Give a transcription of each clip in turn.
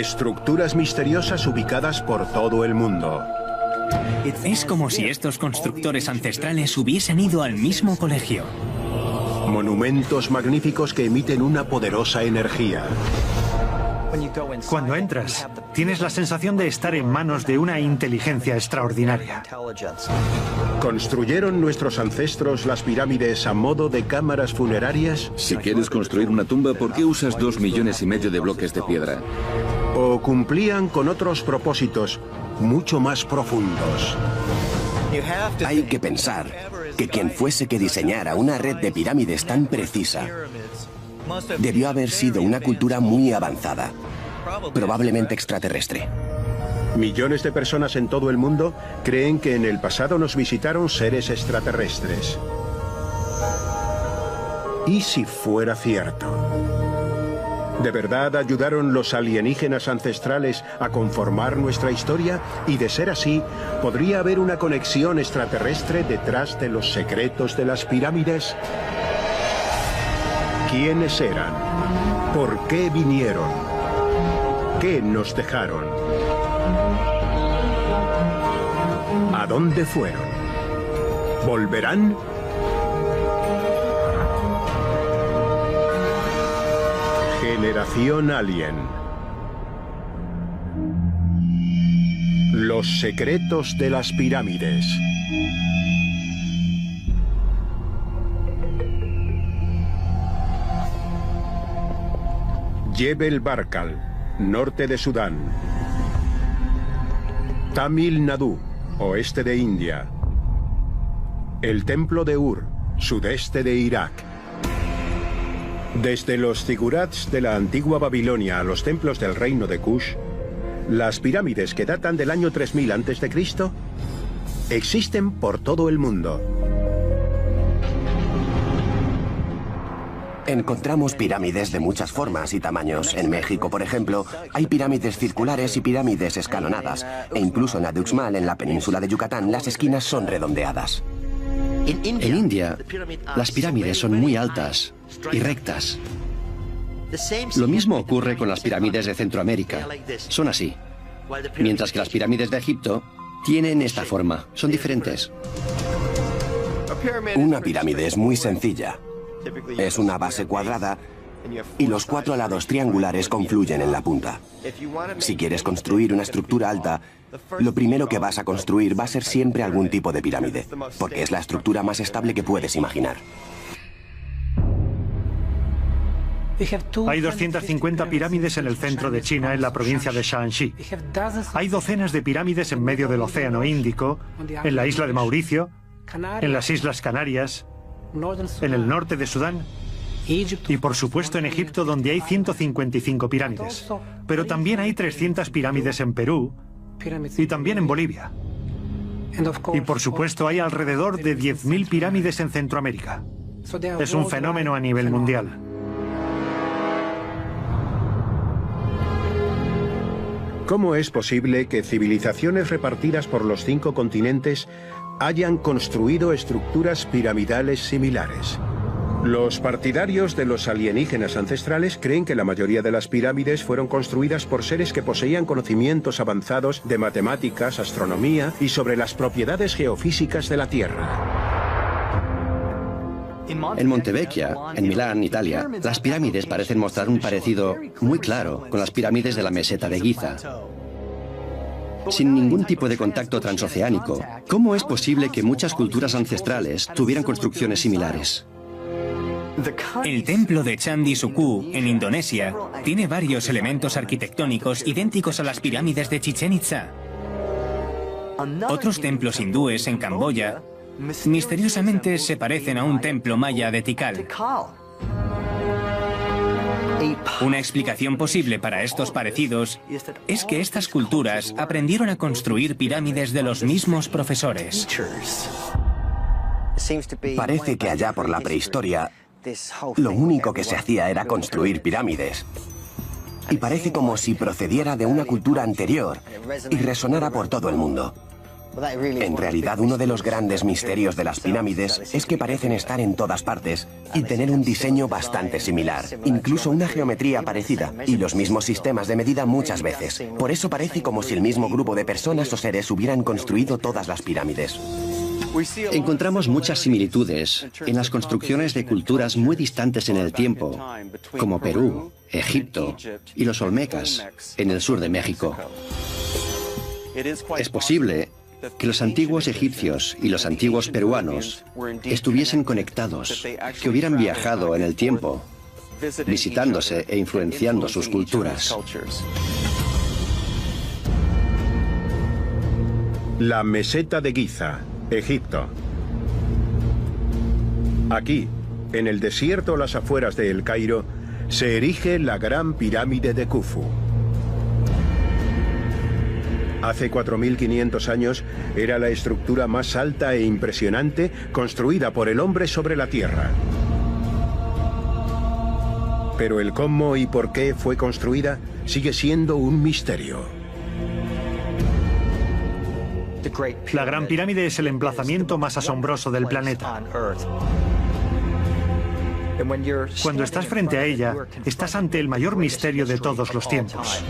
Estructuras misteriosas ubicadas por todo el mundo. Es como si estos constructores ancestrales hubiesen ido al mismo colegio. Monumentos magníficos que emiten una poderosa energía. Cuando entras, tienes la sensación de estar en manos de una inteligencia extraordinaria. ¿Construyeron nuestros ancestros las pirámides a modo de cámaras funerarias? Si quieres construir una tumba, ¿por qué usas 2,5 millones de bloques de piedra? ¿O cumplían con otros propósitos mucho más profundos? Hay que pensar que quien fuese que diseñara una red de pirámides tan precisa debió haber sido una cultura muy avanzada, probablemente extraterrestre. Millones de personas en todo el mundo creen que en el pasado nos visitaron seres extraterrestres. ¿Y si fuera cierto? ¿De verdad ayudaron los alienígenas ancestrales a conformar nuestra historia? Y de ser así, ¿podría haber una conexión extraterrestre detrás de los secretos de las pirámides? ¿Quiénes eran? ¿Por qué vinieron? ¿Qué nos dejaron? ¿A dónde fueron? ¿Volverán? Generación Alien. Los secretos de las pirámides. Jebel Barkal, norte de Sudán. Tamil Nadu, oeste de India. El templo de Ur, sudeste de Irak. Desde los zigurats de la antigua Babilonia a los templos del reino de Kush, las pirámides que datan del año 3000 a.C. existen por todo el mundo. Encontramos pirámides de muchas formas y tamaños. En México, por ejemplo, hay pirámides circulares y pirámides escalonadas. E incluso en Aduxmal, en la península de Yucatán, las esquinas son redondeadas. En India, las pirámides son muy altas y rectas. Lo mismo ocurre con las pirámides de Centroamérica. Son así. Mientras que las pirámides de Egipto tienen esta forma. Son diferentes. Una pirámide es muy sencilla. Es una base cuadrada y los 4 lados triangulares confluyen en la punta. Si quieres construir una estructura alta, lo primero que vas a construir va a ser siempre algún tipo de pirámide, porque es la estructura más estable que puedes imaginar. Hay 250 pirámides en el centro de China, en la provincia de Shaanxi. Hay docenas de pirámides en medio del Océano Índico, en la isla de Mauricio, en las Islas Canarias, en el norte de Sudán y, por supuesto, en Egipto, donde hay 155 pirámides. Pero también hay 300 pirámides en Perú y también en Bolivia. Y, por supuesto, hay alrededor de 10.000 pirámides en Centroamérica. Es un fenómeno a nivel mundial. ¿Cómo es posible que civilizaciones repartidas por los 5 continentes hayan construido estructuras piramidales similares? Los partidarios de los alienígenas ancestrales creen que la mayoría de las pirámides fueron construidas por seres que poseían conocimientos avanzados de matemáticas, astronomía y sobre las propiedades geofísicas de la Tierra. En Montevecchia, en Milán, Italia, las pirámides parecen mostrar un parecido muy claro con las pirámides de la meseta de Giza. Sin ningún tipo de contacto transoceánico, ¿cómo es posible que muchas culturas ancestrales tuvieran construcciones similares? El templo de Candi Suku, en Indonesia, tiene varios elementos arquitectónicos idénticos a las pirámides de Chichén Itzá. Otros templos hindúes en Camboya misteriosamente se parecen a un templo maya de Tikal. Una explicación posible para estos parecidos es que estas culturas aprendieron a construir pirámides de los mismos profesores. Parece que allá por la prehistoria, lo único que se hacía era construir pirámides. Y parece como si procediera de una cultura anterior y resonara por todo el mundo. En realidad, uno de los grandes misterios de las pirámides es que parecen estar en todas partes y tener un diseño bastante similar, incluso una geometría parecida y los mismos sistemas de medida muchas veces. Por eso parece como si el mismo grupo de personas o seres hubieran construido todas las pirámides. Encontramos muchas similitudes en las construcciones de culturas muy distantes en el tiempo, como Perú, Egipto y los Olmecas, en el sur de México. Es posible que los antiguos egipcios y los antiguos peruanos estuviesen conectados, que hubieran viajado en el tiempo, visitándose e influenciando sus culturas. La meseta de Giza, Egipto. Aquí, en el desierto a las afueras de El Cairo, se erige la Gran Pirámide de Khufu. Hace 4.500 años era la estructura más alta e impresionante construida por el hombre sobre la Tierra. Pero el cómo y por qué fue construida sigue siendo un misterio. La Gran Pirámide es el emplazamiento más asombroso del planeta. Cuando estás frente a ella, estás ante el mayor misterio de todos los tiempos.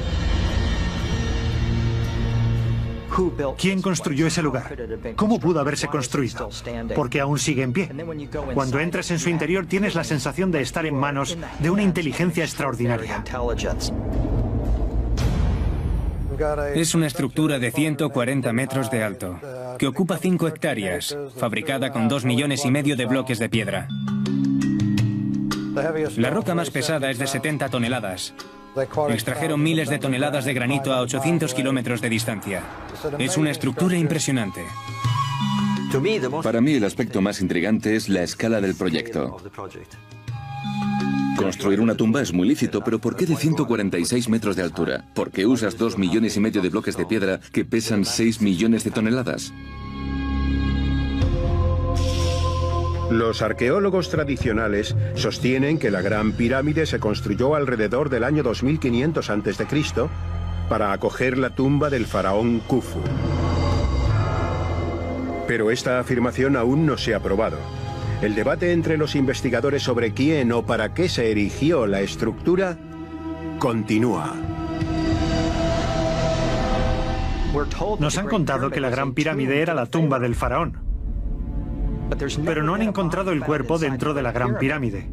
¿Quién construyó ese lugar? ¿Cómo pudo haberse construido? Porque aún sigue en pie. Cuando entras en su interior tienes la sensación de estar en manos de una inteligencia extraordinaria. Es una estructura de 140 metros de alto, que ocupa 5 hectáreas, fabricada con 2,5 millones de bloques de piedra. La roca más pesada es de 70 toneladas. Extrajeron miles de toneladas de granito a 800 kilómetros de distancia. Es una estructura impresionante. Para mí el aspecto más intrigante es la escala del proyecto. Construir una tumba es muy lícito, pero ¿por qué de 146 metros de altura? ¿Por qué usas 2,5 millones de bloques de piedra que pesan 6 millones de toneladas? Los arqueólogos tradicionales sostienen que la Gran Pirámide se construyó alrededor del año 2500 a.C. para acoger la tumba del faraón Khufu. Pero esta afirmación aún no se ha probado. El debate entre los investigadores sobre quién o para qué se erigió la estructura continúa. Nos han contado que la Gran Pirámide era la tumba del faraón, pero no han encontrado el cuerpo dentro de la Gran Pirámide.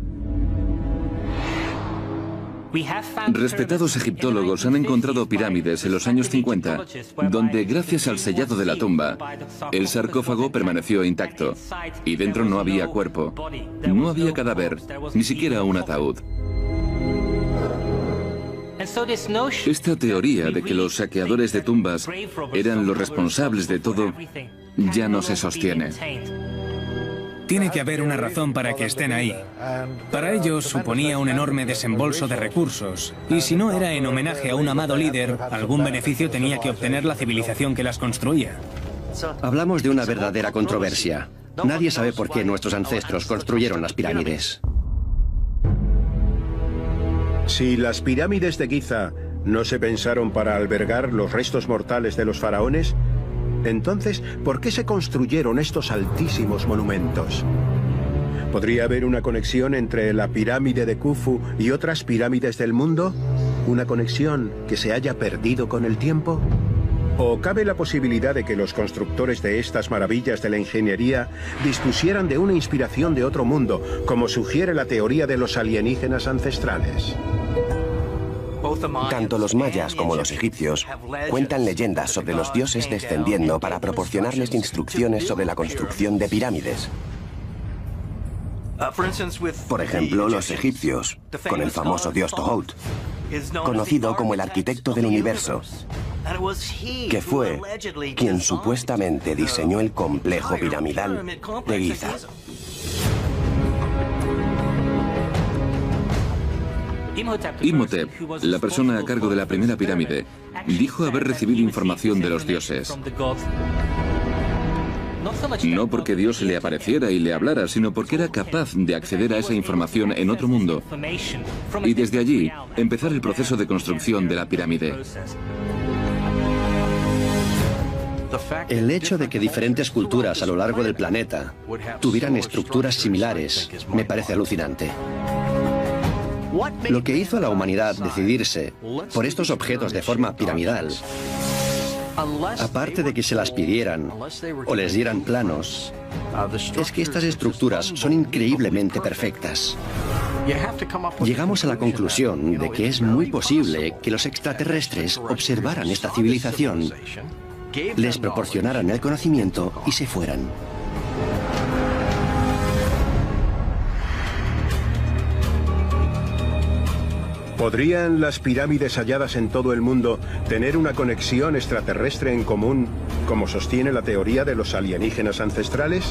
Respetados egiptólogos han encontrado pirámides en los años 50, donde gracias al sellado de la tumba, el sarcófago permaneció intacto y dentro no había cuerpo, no había cadáver, ni siquiera un ataúd. Esta teoría de que los saqueadores de tumbas eran los responsables de todo ya no se sostiene. Tiene que haber una razón para que estén ahí. Para ellos suponía un enorme desembolso de recursos, y si no era en homenaje a un amado líder, algún beneficio tenía que obtener la civilización que las construía. Hablamos de una verdadera controversia. Nadie sabe por qué nuestros ancestros construyeron las pirámides. Si las pirámides de Giza no se pensaron para albergar los restos mortales de los faraones, entonces, ¿por qué se construyeron estos altísimos monumentos? ¿Podría haber una conexión entre la pirámide de Khufu y otras pirámides del mundo? ¿Una conexión que se haya perdido con el tiempo? ¿O cabe la posibilidad de que los constructores de estas maravillas de la ingeniería dispusieran de una inspiración de otro mundo, como sugiere la teoría de los alienígenas ancestrales? Tanto los mayas como los egipcios cuentan leyendas sobre los dioses descendiendo para proporcionarles instrucciones sobre la construcción de pirámides. Por ejemplo, los egipcios, con el famoso dios Tohout, conocido como el arquitecto del universo, que fue quien supuestamente diseñó el complejo piramidal de Giza. Imhotep, la persona a cargo de la primera pirámide, dijo haber recibido información de los dioses. No porque Dios se le apareciera y le hablara, sino porque era capaz de acceder a esa información en otro mundo. Y desde allí, empezar el proceso de construcción de la pirámide. El hecho de que diferentes culturas a lo largo del planeta tuvieran estructuras similares me parece alucinante. Lo que hizo a la humanidad decidirse por estos objetos de forma piramidal, aparte de que se las pidieran o les dieran planos, es que estas estructuras son increíblemente perfectas. Llegamos a la conclusión de que es muy posible que los extraterrestres observaran esta civilización, les proporcionaran el conocimiento y se fueran. ¿Podrían las pirámides halladas en todo el mundo tener una conexión extraterrestre en común, como sostiene la teoría de los alienígenas ancestrales?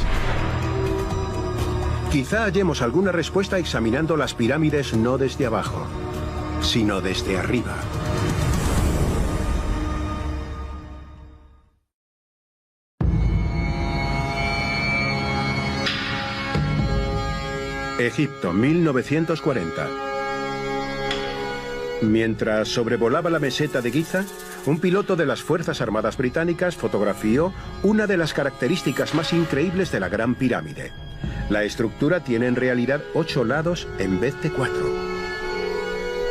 Quizá hallemos alguna respuesta examinando las pirámides no desde abajo, sino desde arriba. Egipto, 1940. Mientras sobrevolaba la meseta de Giza, un piloto de las Fuerzas Armadas británicas fotografió una de las características más increíbles de la Gran Pirámide. La estructura tiene en realidad 8 lados en vez de 4.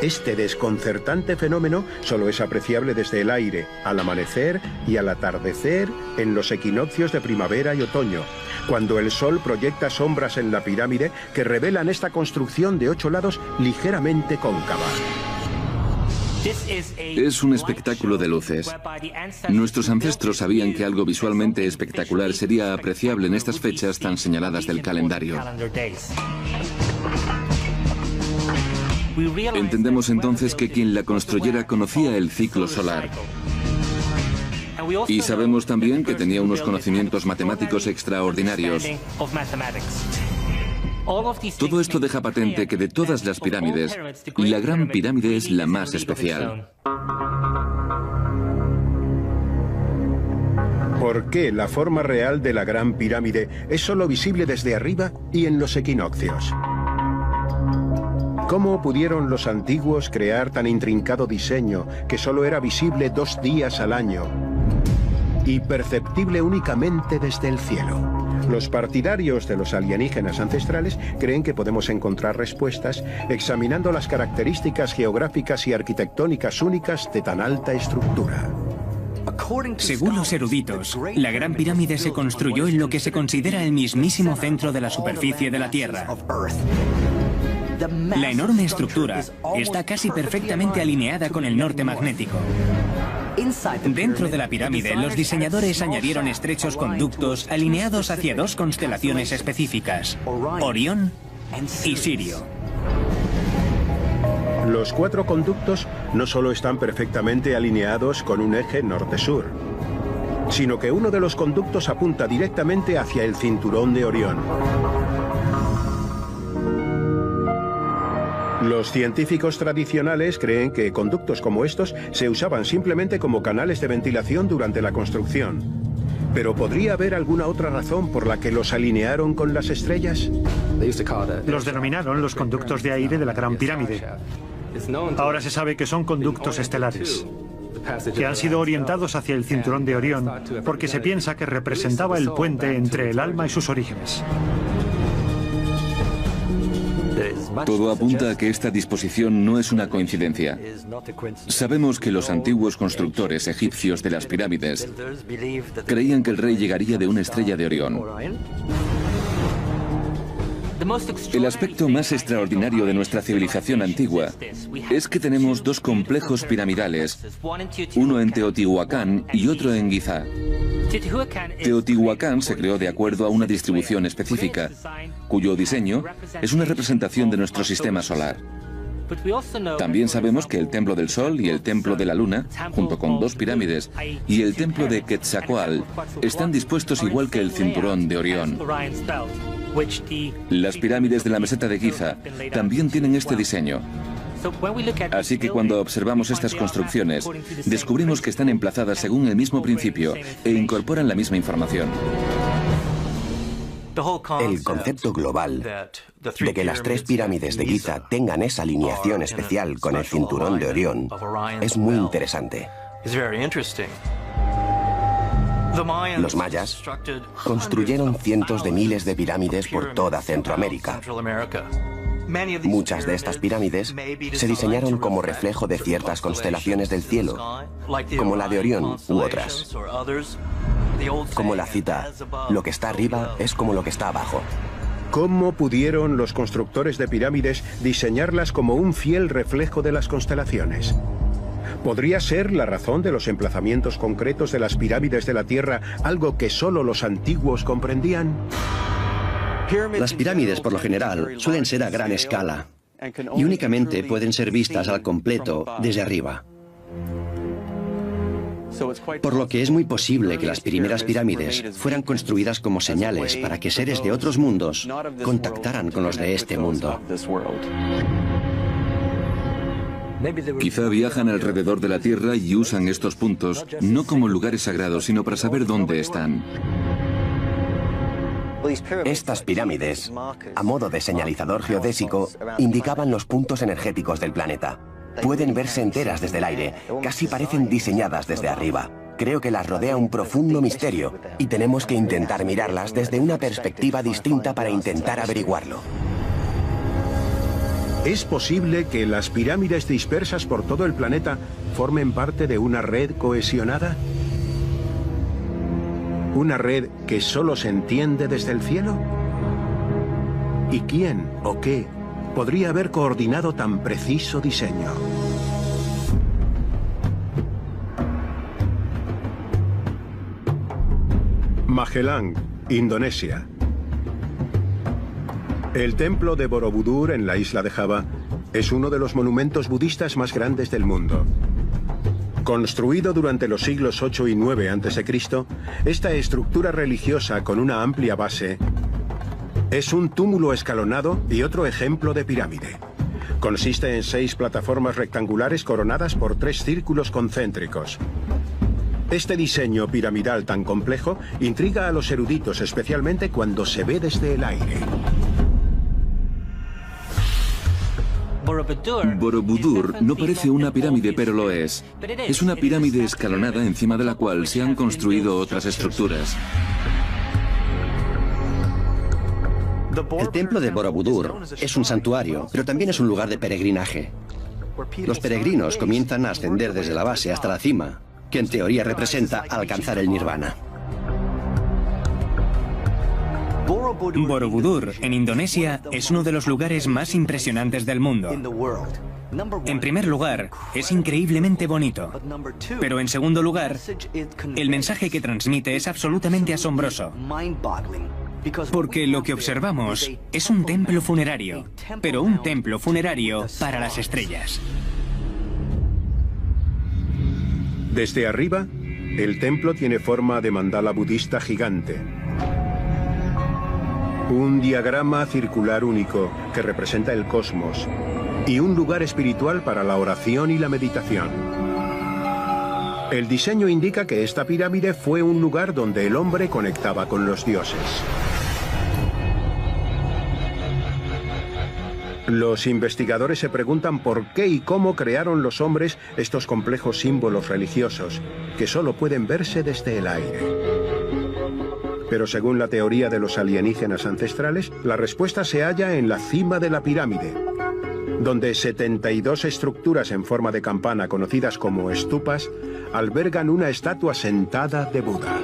Este desconcertante fenómeno solo es apreciable desde el aire, al amanecer y al atardecer en los equinoccios de primavera y otoño, cuando el sol proyecta sombras en la pirámide que revelan esta construcción de 8 lados ligeramente cóncava. Es un espectáculo de luces. Nuestros ancestros sabían que algo visualmente espectacular sería apreciable en estas fechas tan señaladas del calendario. Entendemos entonces que quien la construyera conocía el ciclo solar. Y sabemos también que tenía unos conocimientos matemáticos extraordinarios. Todo esto deja patente que de todas las pirámides, la Gran Pirámide es la más especial. ¿Por qué la forma real de la Gran Pirámide es solo visible desde arriba y en los equinoccios? ¿Cómo pudieron los antiguos crear tan intrincado diseño que solo era visible 2 días al año y perceptible únicamente desde el cielo? Los partidarios de los alienígenas ancestrales creen que podemos encontrar respuestas examinando las características geográficas y arquitectónicas únicas de tan alta estructura. Según los eruditos, la Gran Pirámide se construyó en lo que se considera el mismísimo centro de la superficie de la Tierra. La enorme estructura está casi perfectamente alineada con el norte magnético. Dentro de la pirámide, los diseñadores añadieron estrechos conductos alineados hacia 2 constelaciones específicas, Orión y Sirio. Los 4 conductos no solo están perfectamente alineados con un eje norte-sur, sino que uno de los conductos apunta directamente hacia el cinturón de Orión. Los científicos tradicionales creen que conductos como estos se usaban simplemente como canales de ventilación durante la construcción. ¿Pero podría haber alguna otra razón por la que los alinearon con las estrellas? Los denominaron los conductos de aire de la Gran Pirámide. Ahora se sabe que son conductos estelares, que han sido orientados hacia el cinturón de Orión porque se piensa que representaba el puente entre el alma y sus orígenes. Todo apunta a que esta disposición no es una coincidencia. Sabemos que los antiguos constructores egipcios de las pirámides creían que el rey llegaría de una estrella de Orión. El aspecto más extraordinario de nuestra civilización antigua es que tenemos 2 complejos piramidales, uno en Teotihuacán y otro en Giza. Teotihuacán se creó de acuerdo a una distribución específica, cuyo diseño es una representación de nuestro sistema solar. También sabemos que el Templo del Sol y el Templo de la Luna, junto con 2 pirámides, y el Templo de Quetzalcóatl, están dispuestos igual que el cinturón de Orión. Las pirámides de la meseta de Giza también tienen este diseño. Así que cuando observamos estas construcciones, descubrimos que están emplazadas según el mismo principio e incorporan la misma información. El concepto global de que las 3 pirámides de Giza tengan esa alineación especial con el cinturón de Orión es muy interesante. Los mayas construyeron cientos de miles de pirámides por toda Centroamérica. Muchas de estas pirámides se diseñaron como reflejo de ciertas constelaciones del cielo, como la de Orión u otras. Como la cita, lo que está arriba es como lo que está abajo. ¿Cómo pudieron los constructores de pirámides diseñarlas como un fiel reflejo de las constelaciones? ¿Podría ser la razón de los emplazamientos concretos de las pirámides de la Tierra algo que solo los antiguos comprendían? Las pirámides, por lo general, suelen ser a gran escala y únicamente pueden ser vistas al completo desde arriba. Por lo que es muy posible que las primeras pirámides fueran construidas como señales para que seres de otros mundos contactaran con los de este mundo. Quizá viajan alrededor de la Tierra y usan estos puntos no como lugares sagrados, sino para saber dónde están. Estas pirámides, a modo de señalizador geodésico, indicaban los puntos energéticos del planeta. Pueden verse enteras desde el aire, casi parecen diseñadas desde arriba. Creo que las rodea un profundo misterio y tenemos que intentar mirarlas desde una perspectiva distinta para intentar averiguarlo. ¿Es posible que las pirámides dispersas por todo el planeta formen parte de una red cohesionada? ¿Una red que solo se entiende desde el cielo? ¿Y quién o qué podría haber coordinado tan preciso diseño? Magelang, Indonesia. El templo de Borobudur en la isla de Java es uno de los monumentos budistas más grandes del mundo. Construido durante los siglos 8 y 9 a.C., esta estructura religiosa con una amplia base es un túmulo escalonado y otro ejemplo de pirámide. Consiste en 6 plataformas rectangulares coronadas por 3 círculos concéntricos. Este diseño piramidal tan complejo intriga a los eruditos, especialmente cuando se ve desde el aire. Borobudur no parece una pirámide, pero lo es. Es una pirámide escalonada encima de la cual se han construido otras estructuras. El templo de Borobudur es un santuario, pero también es un lugar de peregrinaje. Los peregrinos comienzan a ascender desde la base hasta la cima, que en teoría representa alcanzar el nirvana. Borobudur, en Indonesia, es uno de los lugares más impresionantes del mundo. En primer lugar, es increíblemente bonito. Pero en segundo lugar, el mensaje que transmite es absolutamente asombroso. Porque lo que observamos es un templo funerario, pero un templo funerario para las estrellas. Desde arriba, el templo tiene forma de mandala budista gigante. Un diagrama circular único que representa el cosmos y un lugar espiritual para la oración y la meditación. El diseño indica que esta pirámide fue un lugar donde el hombre conectaba con los dioses. Los investigadores se preguntan por qué y cómo crearon los hombres estos complejos símbolos religiosos que solo pueden verse desde el aire. Pero según la teoría de los alienígenas ancestrales, la respuesta se halla en la cima de la pirámide, donde 72 estructuras en forma de campana, conocidas como estupas, albergan una estatua sentada de Buda.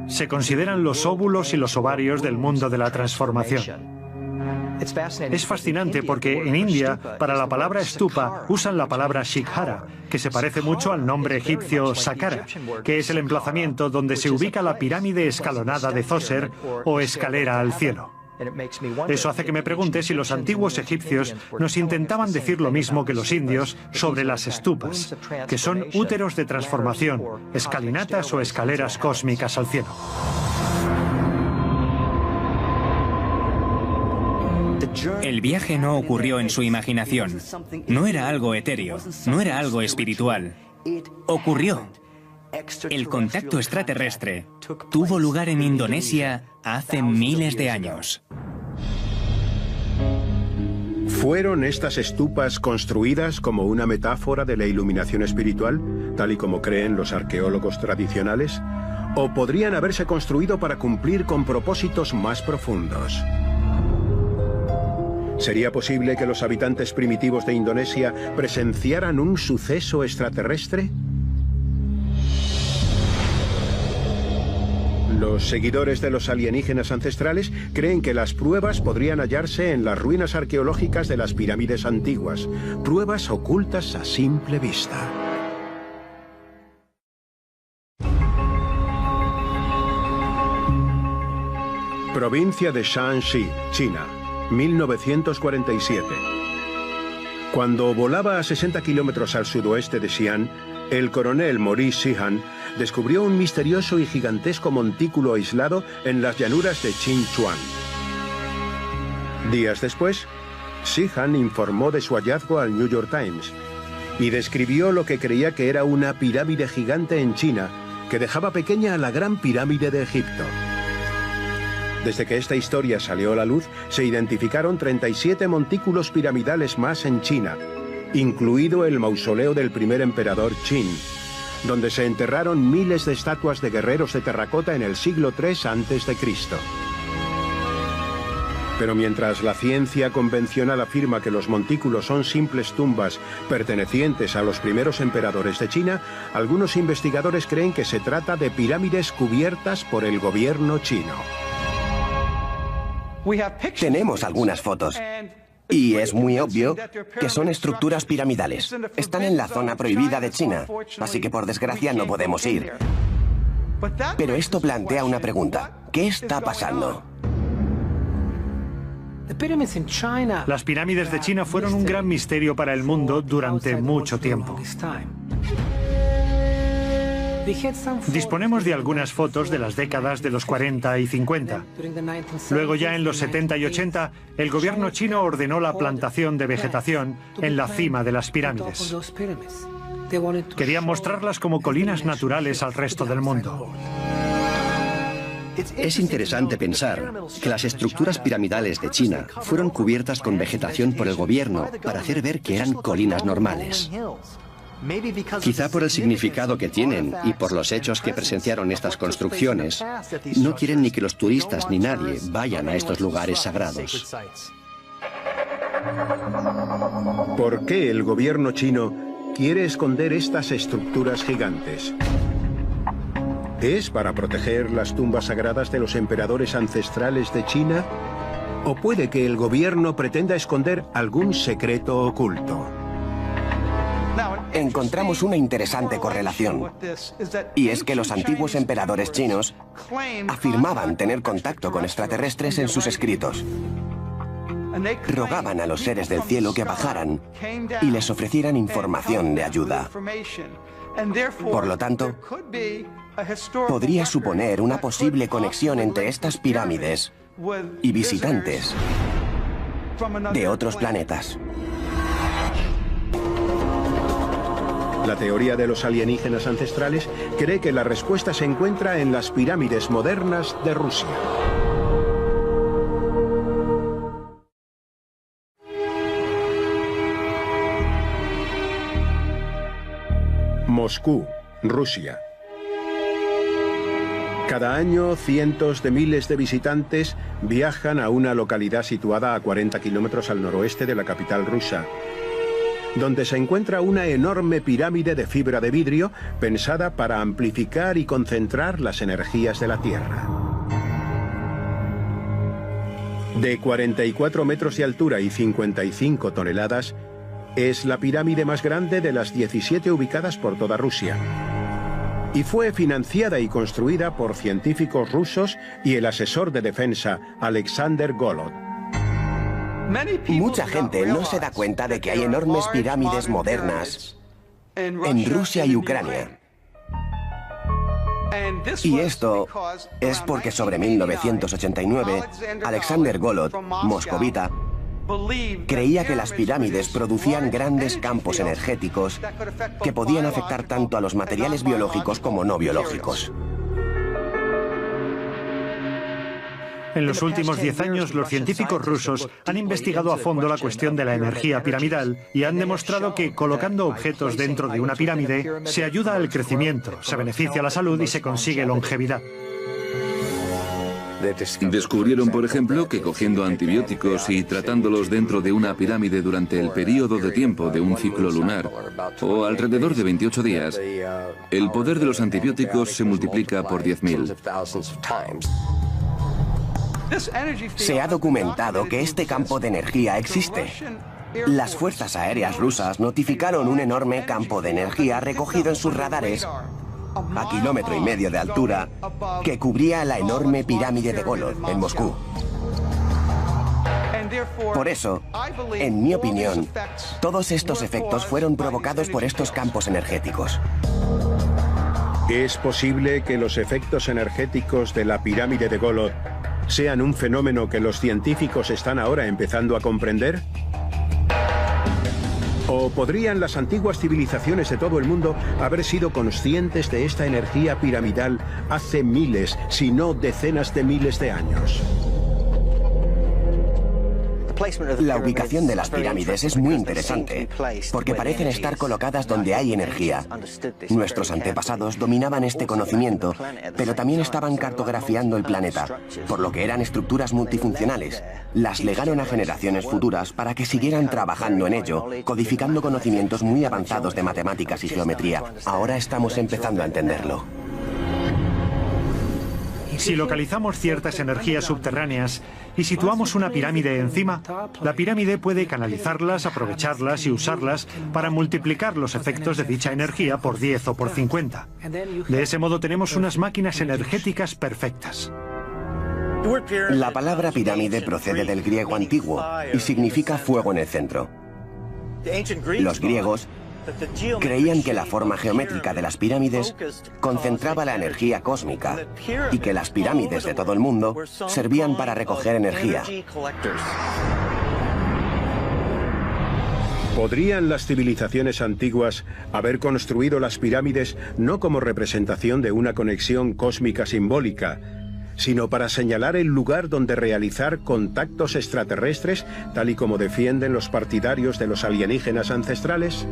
Se consideran los óvulos y los ovarios del mundo de la transformación. Es fascinante porque en India, para la palabra stupa, usan la palabra shikhara, que se parece mucho al nombre egipcio Saqqara, que es el emplazamiento donde se ubica la pirámide escalonada de Djoser o escalera al cielo. Eso hace que me pregunte si los antiguos egipcios nos intentaban decir lo mismo que los indios sobre las estupas, que son úteros de transformación, escalinatas o escaleras cósmicas al cielo. El viaje no ocurrió en su imaginación. No era algo etéreo, no era algo espiritual. Ocurrió. El contacto extraterrestre tuvo lugar en Indonesia hace miles de años. ¿Fueron estas estupas construidas como una metáfora de la iluminación espiritual, tal y como creen los arqueólogos tradicionales? ¿O podrían haberse construido para cumplir con propósitos más profundos? ¿Sería posible que los habitantes primitivos de Indonesia presenciaran un suceso extraterrestre? Los seguidores de los alienígenas ancestrales creen que las pruebas podrían hallarse en las ruinas arqueológicas de las pirámides antiguas, pruebas ocultas a simple vista. Provincia de Shanxi, China, 1947. Cuando volaba a 60 kilómetros al sudoeste de Xi'an, el coronel Maurice Sihan descubrió un misterioso y gigantesco montículo aislado en las llanuras de Qinchuan. Días después, Sihan informó de su hallazgo al New York Times y describió lo que creía que era una pirámide gigante en China que dejaba pequeña a la Gran Pirámide de Egipto. Desde que esta historia salió a la luz, se identificaron 37 montículos piramidales más en China, incluido el mausoleo del primer emperador Qin, donde se enterraron miles de estatuas de guerreros de terracota en el siglo III a.C. Pero mientras la ciencia convencional afirma que los montículos son simples tumbas pertenecientes a los primeros emperadores de China, algunos investigadores creen que se trata de pirámides cubiertas por el gobierno chino. Tenemos algunas fotos. Y es muy obvio que son estructuras piramidales. Están en la zona prohibida de China, así que por desgracia no podemos ir. Pero esto plantea una pregunta. ¿Qué está pasando? Las pirámides de China fueron un gran misterio para el mundo durante mucho tiempo. Disponemos de algunas fotos de las décadas de los 40 y 50. Luego ya en los 70 y 80, el gobierno chino ordenó la plantación de vegetación en la cima de las pirámides. Querían mostrarlas como colinas naturales al resto del mundo. Es interesante pensar que las estructuras piramidales de China fueron cubiertas con vegetación por el gobierno para hacer ver que eran colinas normales. Quizá por el significado que tienen y por los hechos que presenciaron estas construcciones, no quieren ni que los turistas ni nadie vayan a estos lugares sagrados. ¿Por qué el gobierno chino quiere esconder estas estructuras gigantes? ¿Es para proteger las tumbas sagradas de los emperadores ancestrales de China? ¿O puede que el gobierno pretenda esconder algún secreto oculto? Encontramos una interesante correlación, y es que los antiguos emperadores chinos afirmaban tener contacto con extraterrestres en sus escritos. Rogaban a los seres del cielo que bajaran y les ofrecieran información de ayuda. Por lo tanto, podría suponer una posible conexión entre estas pirámides y visitantes de otros planetas. La teoría de los alienígenas ancestrales cree que la respuesta se encuentra en las pirámides modernas de Rusia. Moscú, Rusia. Cada año, cientos de miles de visitantes viajan a una localidad situada a 40 kilómetros al noroeste de la capital rusa, donde se encuentra una enorme pirámide de fibra de vidrio pensada para amplificar y concentrar las energías de la Tierra. De 44 metros de altura y 55 toneladas, es la pirámide más grande de las 17 ubicadas por toda Rusia. Y fue financiada y construida por científicos rusos y el asesor de defensa Alexander Golod. Mucha gente no se da cuenta de que hay enormes pirámides modernas en Rusia y Ucrania. Y esto es porque sobre 1989, Alexander Golod, moscovita, creía que las pirámides producían grandes campos energéticos que podían afectar tanto a los materiales biológicos como no biológicos. En los últimos 10 años, los científicos rusos han investigado a fondo la cuestión de la energía piramidal y han demostrado que colocando objetos dentro de una pirámide se ayuda al crecimiento, se beneficia la salud y se consigue longevidad. Descubrieron, por ejemplo, que cogiendo antibióticos y tratándolos dentro de una pirámide durante el periodo de tiempo de un ciclo lunar, o alrededor de 28 días, el poder de los antibióticos se multiplica por 10.000. Se ha documentado que este campo de energía existe. Las fuerzas aéreas rusas notificaron un enorme campo de energía recogido en sus radares a 1,5 kilómetros de altura que cubría la enorme pirámide de Golod en Moscú. Por eso, en mi opinión, todos estos efectos fueron provocados por estos campos energéticos. ¿Es posible que los efectos energéticos de la pirámide de Golod sean un fenómeno que los científicos están ahora empezando a comprender? ¿O podrían las antiguas civilizaciones de todo el mundo haber sido conscientes de esta energía piramidal hace miles, si no decenas de miles de años? La ubicación de las pirámides es muy interesante, porque parecen estar colocadas donde hay energía. Nuestros antepasados dominaban este conocimiento, pero también estaban cartografiando el planeta, por lo que eran estructuras multifuncionales. Las legaron a generaciones futuras para que siguieran trabajando en ello, codificando conocimientos muy avanzados de matemáticas y geometría. Ahora estamos empezando a entenderlo. Si localizamos ciertas energías subterráneas y situamos una pirámide encima, la pirámide puede canalizarlas, aprovecharlas y usarlas para multiplicar los efectos de dicha energía por 10 o por 50. De ese modo tenemos unas máquinas energéticas perfectas. La palabra pirámide procede del griego antiguo y significa fuego en el centro. Los griegos creían que la forma geométrica de las pirámides concentraba la energía cósmica y que las pirámides de todo el mundo servían para recoger energía. ¿Podrían las civilizaciones antiguas haber construido las pirámides no como representación de una conexión cósmica simbólica, sino para señalar el lugar donde realizar contactos extraterrestres, tal y como defienden los partidarios de los alienígenas ancestrales?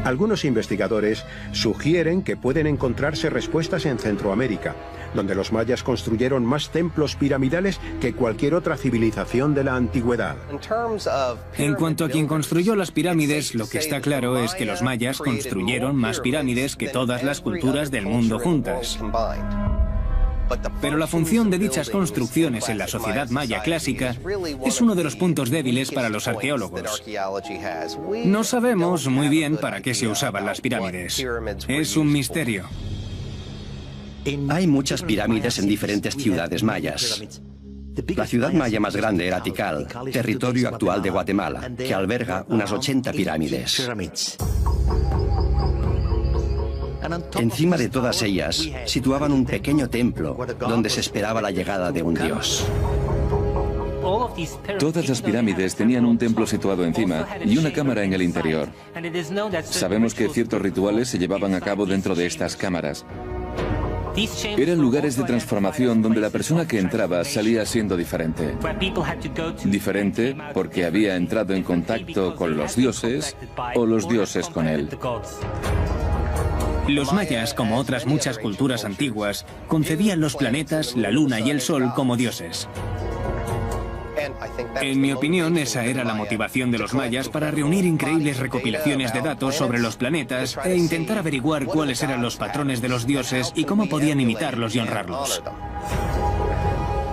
Algunos investigadores sugieren que pueden encontrarse respuestas en Centroamérica, donde los mayas construyeron más templos piramidales que cualquier otra civilización de la antigüedad. En cuanto a quien construyó las pirámides, lo que está claro es que los mayas construyeron más pirámides que todas las culturas del mundo juntas. Pero la función de dichas construcciones en la sociedad maya clásica es uno de los puntos débiles para los arqueólogos. No sabemos muy bien para qué se usaban las pirámides. Es un misterio. Hay muchas pirámides en diferentes ciudades mayas. La ciudad maya más grande era Tikal, territorio actual de Guatemala, que alberga unas 80 pirámides. Encima de todas ellas situaban un pequeño templo donde se esperaba la llegada de un dios. Todas las pirámides tenían un templo situado encima y una cámara en el interior. Sabemos que ciertos rituales se llevaban a cabo dentro de estas cámaras. Eran lugares de transformación donde la persona que entraba salía siendo diferente. Diferente porque había entrado en contacto con los dioses o los dioses con él. Los mayas, como otras muchas culturas antiguas, concebían los planetas, la luna y el sol como dioses. En mi opinión, esa era la motivación de los mayas para reunir increíbles recopilaciones de datos sobre los planetas e intentar averiguar cuáles eran los patrones de los dioses y cómo podían imitarlos y honrarlos.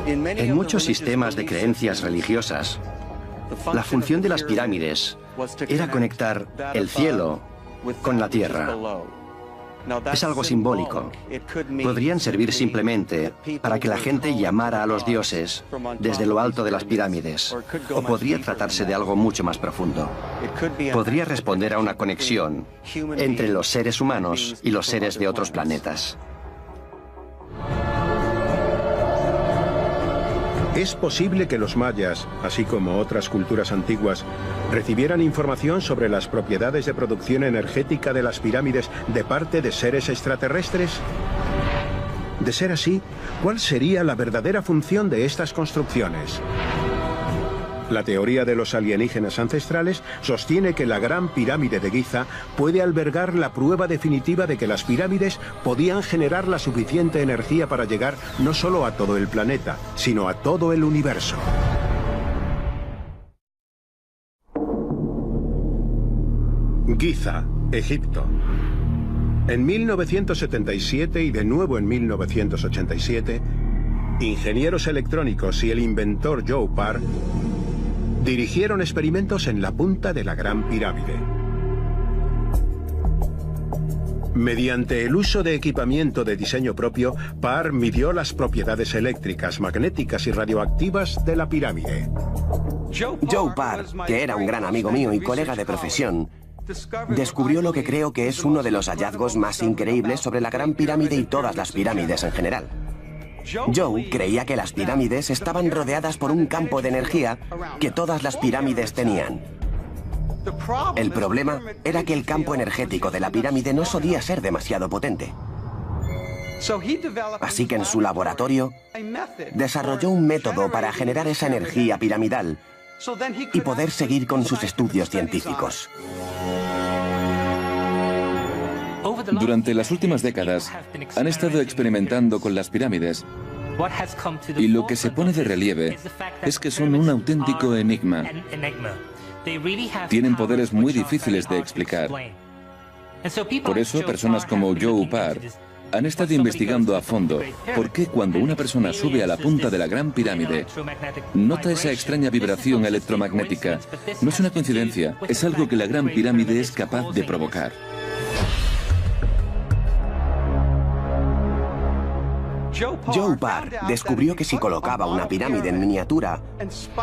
En muchos sistemas de creencias religiosas, la función de las pirámides era conectar el cielo con la tierra. Es algo simbólico. Podrían servir simplemente para que la gente llamara a los dioses desde lo alto de las pirámides, o podría tratarse de algo mucho más profundo. Podría responder a una conexión entre los seres humanos y los seres de otros planetas. ¿Es posible que los mayas, así como otras culturas antiguas, recibieran información sobre las propiedades de producción energética de las pirámides de parte de seres extraterrestres? De ser así, ¿Cuál sería la verdadera función de estas construcciones? La teoría de los alienígenas ancestrales sostiene que la Gran Pirámide de Giza puede albergar la prueba definitiva de que las pirámides podían generar la suficiente energía para llegar no solo a todo el planeta, sino a todo el universo. Giza, Egipto. En 1977 y de nuevo en 1987, ingenieros electrónicos y el inventor Joe Parr dirigieron experimentos en la punta de la Gran Pirámide. Mediante el uso de equipamiento de diseño propio, Parr midió las propiedades eléctricas, magnéticas y radioactivas de la pirámide. Joe Parr, que era un gran amigo mío y colega de profesión, descubrió lo que creo que es uno de los hallazgos más increíbles sobre la Gran Pirámide y todas las pirámides en general. Joe creía que las pirámides estaban rodeadas por un campo de energía que todas las pirámides tenían. El problema era que el campo energético de la pirámide no solía ser demasiado potente. Así que en su laboratorio desarrolló un método para generar esa energía piramidal y poder seguir con sus estudios científicos. Durante las últimas décadas han estado experimentando con las pirámides y lo que se pone de relieve es que son un auténtico enigma. Tienen poderes muy difíciles de explicar. Por eso personas como Joe Parr han estado investigando a fondo por qué cuando una persona sube a la punta de la Gran Pirámide nota esa extraña vibración electromagnética. No es una coincidencia, es algo que la Gran Pirámide es capaz de provocar. Joe Parr descubrió que si colocaba una pirámide en miniatura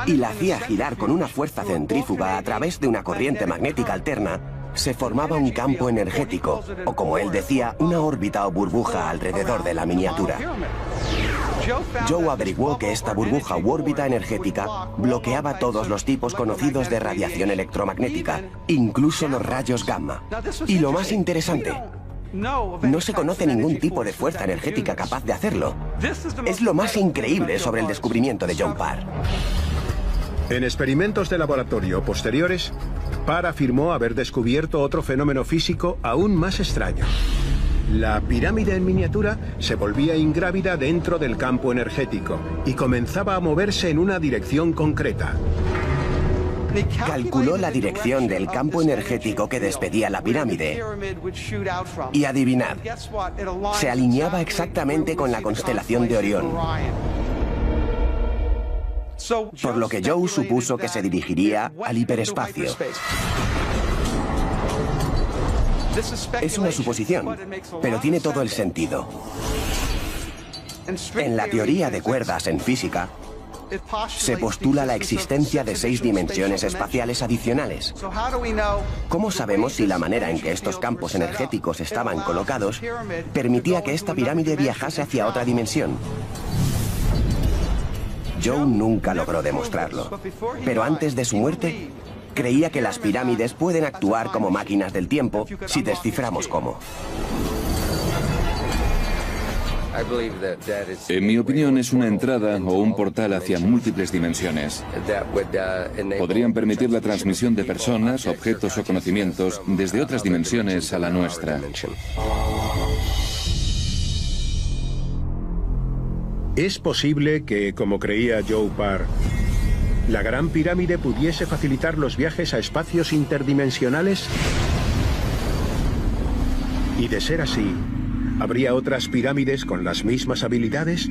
y la hacía girar con una fuerza centrífuga a través de una corriente magnética alterna, se formaba un campo energético, o como él decía, una órbita o burbuja alrededor de la miniatura. Joe averiguó que esta burbuja u órbita energética bloqueaba todos los tipos conocidos de radiación electromagnética, incluso los rayos gamma. Y lo más interesante, no se conoce ningún tipo de fuerza energética capaz de hacerlo. Es lo más increíble sobre el descubrimiento de Joe Parr. En experimentos de laboratorio posteriores, Parr afirmó haber descubierto otro fenómeno físico aún más extraño. La pirámide en miniatura se volvía ingrávida dentro del campo energético y comenzaba a moverse en una dirección concreta. Calculó la dirección del campo energético que despedía la pirámide y adivinad, se alineaba exactamente con la constelación de Orión. Por lo que Joe supuso que se dirigiría al hiperespacio. Es una suposición, pero tiene todo el sentido. En la teoría de cuerdas en física, se postula la existencia de 6 dimensiones espaciales adicionales. ¿Cómo sabemos si la manera en que estos campos energéticos estaban colocados permitía que esta pirámide viajase hacia otra dimensión? Joe nunca logró demostrarlo, pero antes de su muerte, creía que las pirámides pueden actuar como máquinas del tiempo si desciframos cómo. En mi opinión es una entrada o un portal hacia múltiples dimensiones. Podrían permitir la transmisión de personas, objetos o conocimientos desde otras dimensiones a la nuestra. ¿Es posible que, como creía Joe Parr, la Gran Pirámide pudiese facilitar los viajes a espacios interdimensionales? Y de ser así, ¿habría otras pirámides con las mismas habilidades?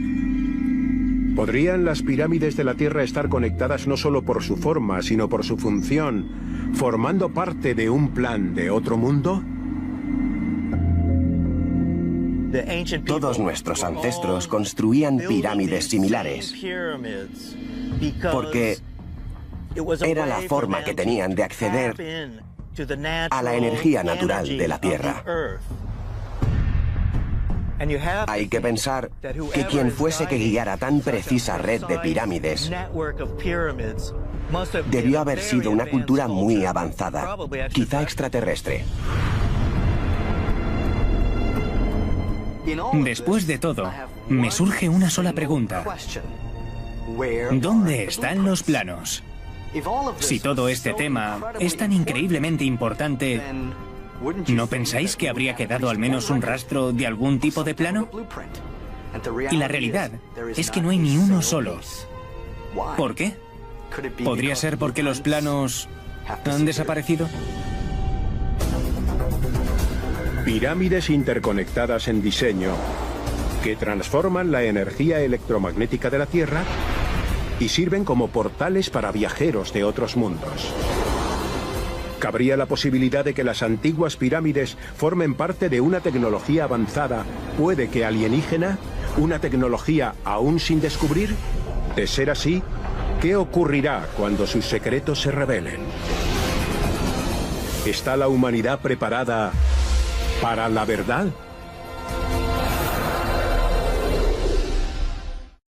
¿Podrían las pirámides de la Tierra estar conectadas no solo por su forma, sino por su función, formando parte de un plan de otro mundo? Todos nuestros ancestros construían pirámides similares porque era la forma que tenían de acceder a la energía natural de la Tierra. Hay que pensar que quien fuese que guiara tan precisa red de pirámides debió haber sido una cultura muy avanzada, quizá extraterrestre. Después de todo, Me surge una sola pregunta. ¿Dónde están los planos? Si todo este tema es tan increíblemente importante, ¿no pensáis que habría quedado al menos un rastro de algún tipo de plano? Y la realidad es que no hay ni uno solo. ¿Por qué? ¿Podría ser porque los planos han desaparecido? Pirámides interconectadas en diseño que transforman la energía electromagnética de la Tierra y sirven como portales para viajeros de otros mundos. ¿Cabría la posibilidad de que las antiguas pirámides formen parte de una tecnología avanzada, puede que alienígena, una tecnología aún sin descubrir? De ser así, ¿qué ocurrirá cuando sus secretos se revelen? ¿Está la humanidad preparada para la verdad?